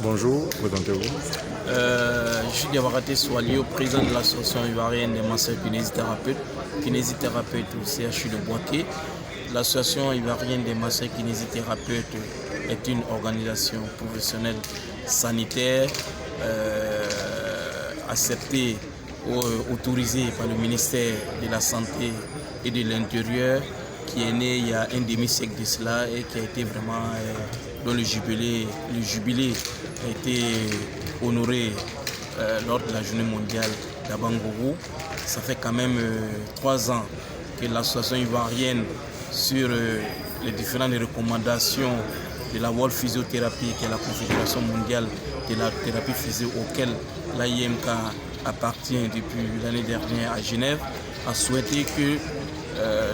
Bonjour, présentez-vous. Je suis Diabaraté Soualier, président de l'association ivoirienne des masseurs kinésithérapeutes au CHU de Boaké. L'association ivoirienne des masseurs kinésithérapeutes est une organisation professionnelle sanitaire acceptée ou autorisée par le ministère de la Santé et de l'Intérieur, qui est né il y a un demi-siècle de cela et qui a été vraiment, dont le jubilé a été honoré lors de la journée mondiale d'Abangourou. Ça fait quand même 3 ans que l'association ivoirienne, sur les différentes recommandations de la World Physiothérapie, qui est la Confédération mondiale de la thérapie physique auquel l'AIMK appartient depuis l'année dernière à Genève, a souhaité que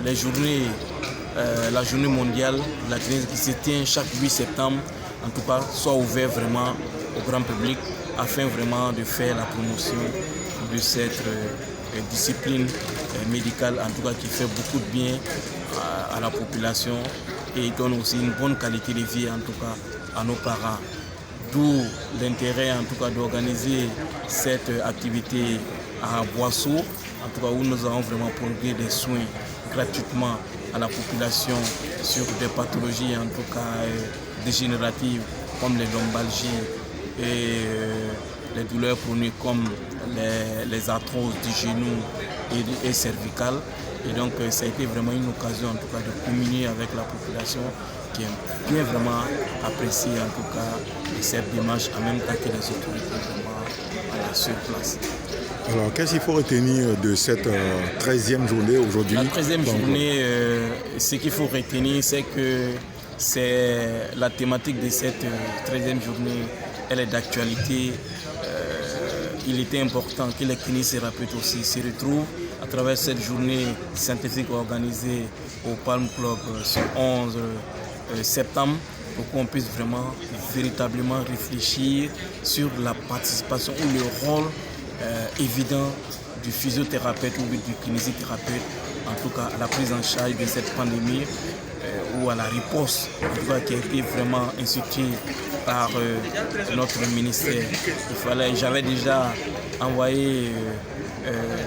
la journée mondiale de la kinésie qui se tient chaque 8 septembre, en tout cas, soit ouverte vraiment au grand public afin vraiment de faire la promotion de cette discipline médicale, en tout cas qui fait beaucoup de bien à la population et donne aussi une bonne qualité de vie, en tout cas à nos parents. D'où l'intérêt, en tout cas, d'organiser cette activité à Boisseau, en tout cas où nous allons vraiment prodiguer des soins gratuitement à la population sur des pathologies, en tout cas dégénératives, comme les lombalgies et les douleurs chroniques comme les arthroses du genou et cervicales. Et donc ça a été vraiment une occasion, en tout cas, de communier avec la population qui a bien vraiment apprécié, en tout cas, cette démarche en même temps que les autorités vraiment sur place. Alors, qu'est-ce qu'il faut retenir de cette 13e journée aujourd'hui? La 13e journée, ce qu'il faut retenir, c'est que la thématique de cette 13e journée, elle est d'actualité. Il était important que les kinésithérapeutes aussi se retrouvent à travers cette journée scientifique organisée au Palm Club ce 11 septembre, pour qu'on puisse vraiment véritablement réfléchir sur la participation ou le rôle évident du physiothérapeute ou du kinésithérapeute, en tout cas à la prise en charge de cette pandémie ou à la riposte, en tout cas, qui a été vraiment instituée par notre ministère. J'avais déjà envoyé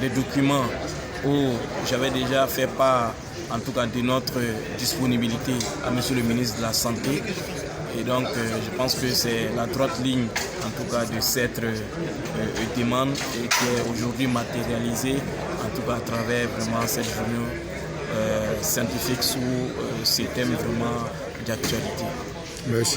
des documents où j'avais déjà fait part, en tout cas, de notre disponibilité à Monsieur le ministre de la Santé. Et donc, je pense que c'est la droite ligne, en tout cas, de cette demande et qui est aujourd'hui matérialisée, en tout cas, à travers vraiment cette journée scientifique sous ces thèmes vraiment d'actualité. Merci.